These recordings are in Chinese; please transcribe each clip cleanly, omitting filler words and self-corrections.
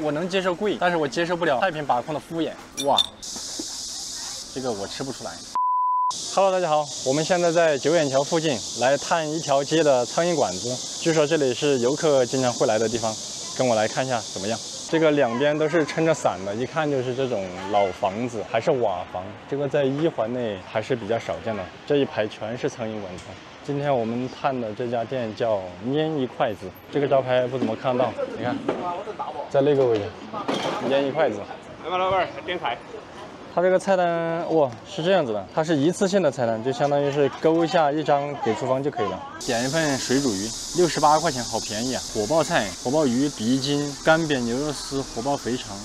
我能接受贵，但是我接受不了太平把控的敷衍。哇，这个我吃不出来。Hello， 大家好，我们现在在九眼桥附近来探一条街的苍蝇馆子，据说这里是游客经常会来的地方，跟我来看一下怎么样？这个两边都是撑着伞的，一看就是这种老房子，还是瓦房，这个在一环内还是比较少见的。这一排全是苍蝇馆子。今天我们探的这家店叫拈一筷子，这个招牌不怎么看到，你看，在那个位置，拈一筷子。来吧，老板，点菜。它这个菜单哇是这样子的，它是一次性的菜单，就相当于是勾一下一张给厨房就可以了。点一份水煮鱼，68块钱，好便宜啊！火爆菜、火爆鱼、鼻筋、干煸牛肉丝、火爆肥肠，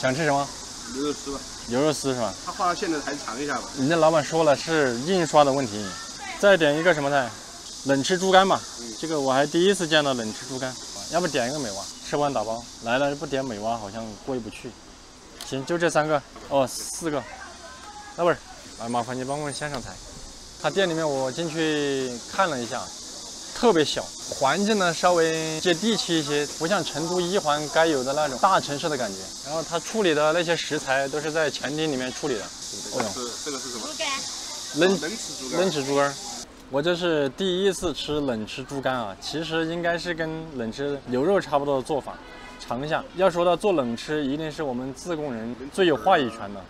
想吃什么？牛肉丝吧。牛肉丝是吧？他画到现在还是尝一下吧。人家老板说了是印刷的问题。再点一个什么菜？冷吃猪肝嘛。这个我还第一次见到冷吃猪肝，要不点一个美蛙，吃完打包。来了不点美蛙好像过意不去。行，就这3个哦，4个。老板，麻烦你帮我先上菜。他店里面我进去看了一下，特别小，环境呢稍微接地气一些，不像成都一环该有的那种大城市的感觉。然后他处理的那些食材都是在前厅里面处理的。这个是什么？冷吃猪肝。我这是第一次吃冷吃猪肝啊，其实应该是跟冷吃牛肉差不多的做法。尝一下，要说到做冷吃，一定是我们自贡人最有话语权的。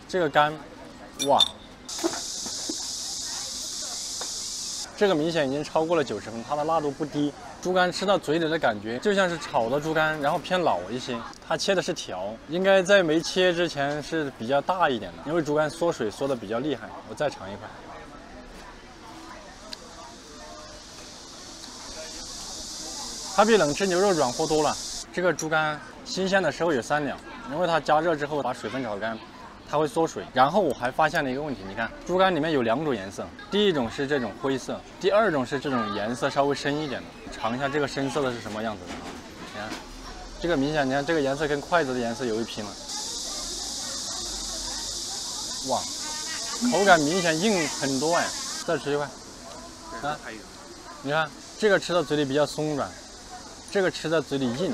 这个肝，哇，这个明显已经超过了90分，它的辣度不低。猪肝吃到嘴里的感觉就像是炒的猪肝，然后偏老一些。它切的是条，应该在没切之前是比较大一点的，因为猪肝缩水缩的比较厉害。我再尝一块。它比冷吃牛肉软和多了。这个猪肝新鲜的时候有3两，因为它加热之后把水分炒干，它会缩水。然后我还发现了一个问题，你看猪肝里面有2种颜色，第一种是这种灰色，第二种是这种颜色稍微深一点的。尝一下这个深色的是什么样子的啊？你看，这个明显，你看这个颜色跟筷子的颜色有一拼了。哇，口感明显硬很多哎！再吃一块。啊，你看这个吃到嘴里比较松软。这个吃在嘴里硬，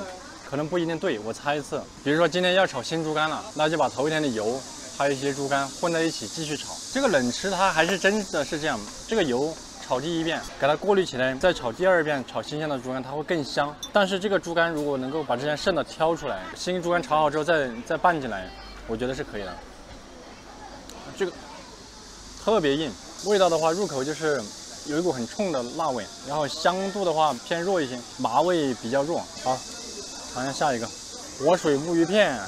可能不一定对，我猜测。比如说今天要炒新猪肝了，那就把头一天的油还有一些猪肝混在一起继续炒。这个冷吃它还是真的是这样，这个油炒第一遍，给它过滤起来，再炒第2遍，炒新鲜的猪肝，它会更香。但是这个猪肝如果能够把之前剩的挑出来，新猪肝炒好之后再拌进来，我觉得是可以的。这个特别硬，味道的话入口就是有一股很冲的辣味，然后香度的话偏弱一些，麻味比较弱。好，尝一下下一个活水木鱼片，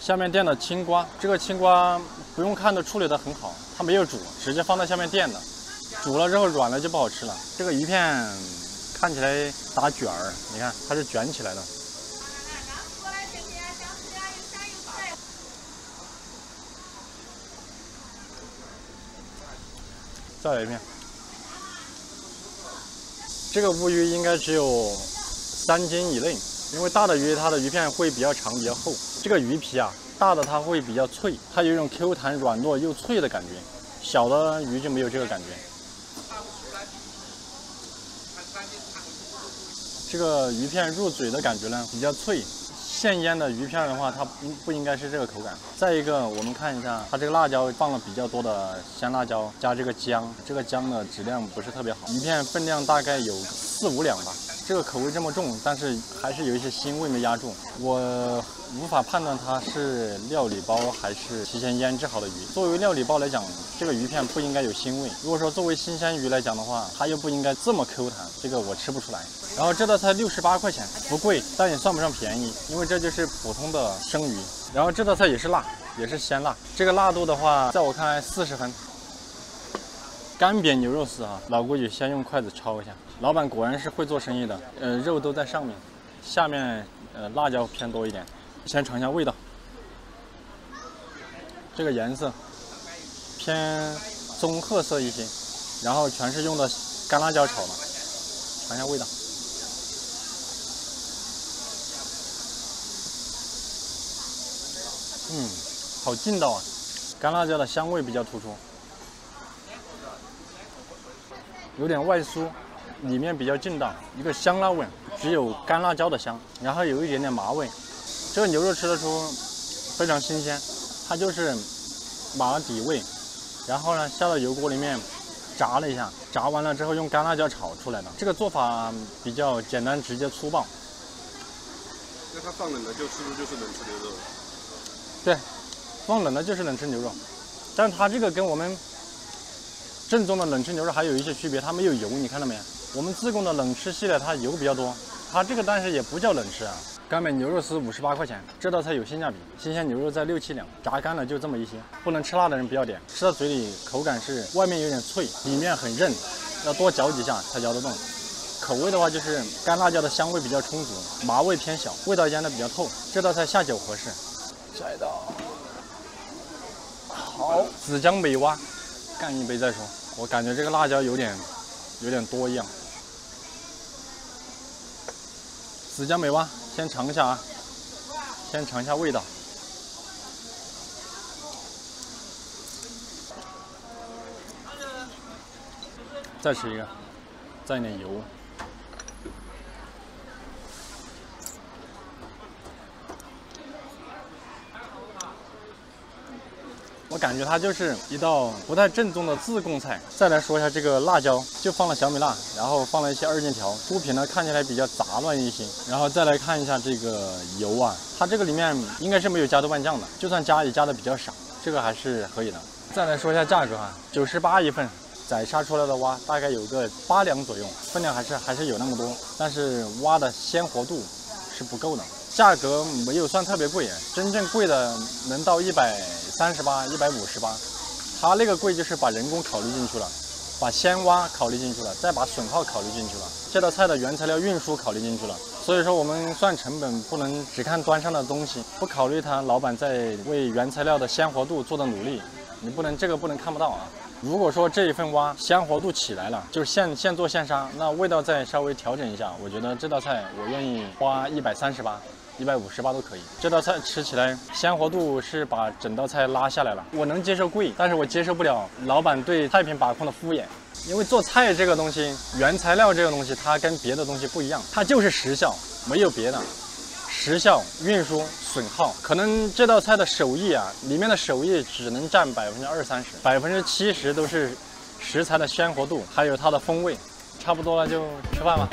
下面垫的青瓜。这个青瓜不用看都处理得很好，它没有煮，直接放在下面垫的，煮了之后软了就不好吃了。这个鱼片看起来打卷儿，你看它是卷起来的。再来一片。这个乌鱼应该只有3斤以内，因为大的鱼它的鱼片会比较长比较厚。这个鱼皮啊，大的它会比较脆，它有一种 Q 弹软糯又脆的感觉，小的鱼就没有这个感觉。这个鱼片入嘴的感觉呢比较脆，现腌的鱼片的话它不应该是这个口感。再一个我们看一下，它这个辣椒放了比较多的鲜辣椒，加这个姜，这个姜的质量不是特别好，鱼片分量大概有4、5两吧。这个口味这么重，但是还是有一些腥味没压住，我无法判断它是料理包还是提前腌制好的鱼。作为料理包来讲，这个鱼片不应该有腥味。如果说作为新鲜鱼来讲的话，它又不应该这么 Q 弹，这个我吃不出来。然后这道菜68块钱，不贵，但也算不上便宜，因为这就是普通的生鱼。然后这道菜也是辣，也是鲜辣，这个辣度的话，在我看来40分。干煸牛肉丝啊，老规矩，先用筷子焯一下。老板果然是会做生意的，肉都在上面，下面辣椒偏多一点。先尝一下味道，这个颜色偏棕褐色一些，然后全是用的干辣椒炒的，尝一下味道。好劲道啊！干辣椒的香味比较突出，有点外酥，里面比较劲道，一个香辣味，只有干辣椒的香，然后有一点点麻味。这个牛肉吃得出非常新鲜，它就是麻底味，然后呢下到油锅里面炸了一下，炸完了之后用干辣椒炒出来的。这个做法比较简单直接粗暴。那它放冷了就是不是就是冷吃牛肉？对，放冷了就是冷吃牛肉，但是它这个跟我们正宗的冷吃牛肉还有一些区别，它没有油，你看到没？我们自贡的冷吃系列它油比较多，它这个但是也不叫冷吃啊。干煸牛肉丝58块钱，这道菜有性价比，新鲜牛肉在6、7两，炸干了就这么一些。不能吃辣的人不要点，吃到嘴里口感是外面有点脆，里面很韧，要多嚼几下才嚼得动。口味的话就是干辣椒的香味比较充足，麻味偏小，味道腌的比较透。这道菜下酒合适。下一道，好，紫姜美蛙，干一杯再说。我感觉这个辣椒有点多一样。紫姜美蛙，先尝一下啊，先尝一下味道。再吃一个，蘸一点油。我感觉它就是一道不太正宗的自贡菜。再来说一下这个辣椒，就放了小米辣，然后放了一些2件条，猪皮呢看起来比较杂乱一些。然后再来看一下这个油啊，它这个里面应该是没有加豆瓣酱的，就算加也加的比较少，这个还是可以的。再来说一下价格啊，98一份，宰杀出来的蛙大概有个8两左右，分量还是有那么多，但是蛙的鲜活度是不够的。价格没有算特别贵，真正贵的能到138、158。它那个贵就是把人工考虑进去了，把鲜蛙考虑进去了，再把损耗考虑进去了，这道菜的原材料运输考虑进去了。所以说我们算成本不能只看端上的东西，不考虑他老板在为原材料的鲜活度做的努力，你不能这个不能看不到啊。如果说这一份蛙鲜活度起来了，就是现做现杀，那味道再稍微调整一下，我觉得这道菜我愿意花138、158都可以。这道菜吃起来鲜活度是把整道菜拉下来了，我能接受贵，但是我接受不了老板对菜品把控的敷衍。因为做菜这个东西，原材料这个东西，它跟别的东西不一样，它就是时效，没有别的。时效、运输、损耗，可能这道菜的手艺啊，里面的手艺只能占20-30%，70%都是食材的鲜活度，还有它的风味。差不多了，就吃饭吧。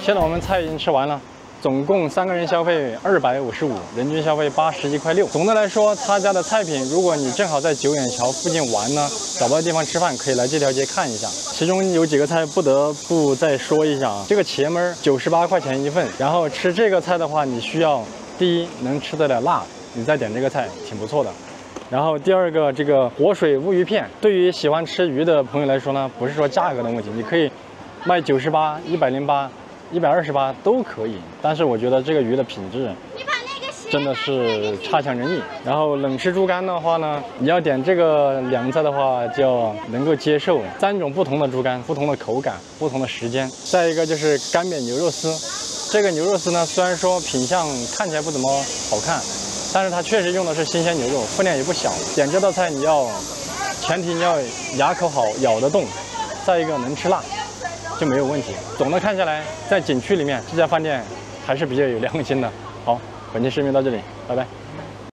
现在我们菜已经吃完了。总共3个人消费255，人均消费81块6。总的来说，他家的菜品，如果你正好在九眼桥附近玩呢，找不到地方吃饭，可以来这条街看一下。其中有几个菜不得不再说一下啊，这个茄焖98块钱一份，然后吃这个菜的话，你需要第一能吃得了辣，你再点这个菜挺不错的。然后第二个，这个活水乌鱼片，对于喜欢吃鱼的朋友来说呢，不是说价格的问题，你可以卖98、108。128都可以，但是我觉得这个鱼的品质真的是差强人意。然后冷吃猪肝的话呢，你要点这个凉菜的话，就要能够接受3种不同的猪肝，不同的口感，不同的时间。再一个就是干煸牛肉丝，这个牛肉丝呢，虽然说品相看起来不怎么好看，但是它确实用的是新鲜牛肉，分量也不小。点这道菜你要前提你要牙口好，咬得动，再一个能吃辣。就没有问题。总的看下来，在景区里面这家饭店还是比较有良心的。好，本期视频到这里，拜拜。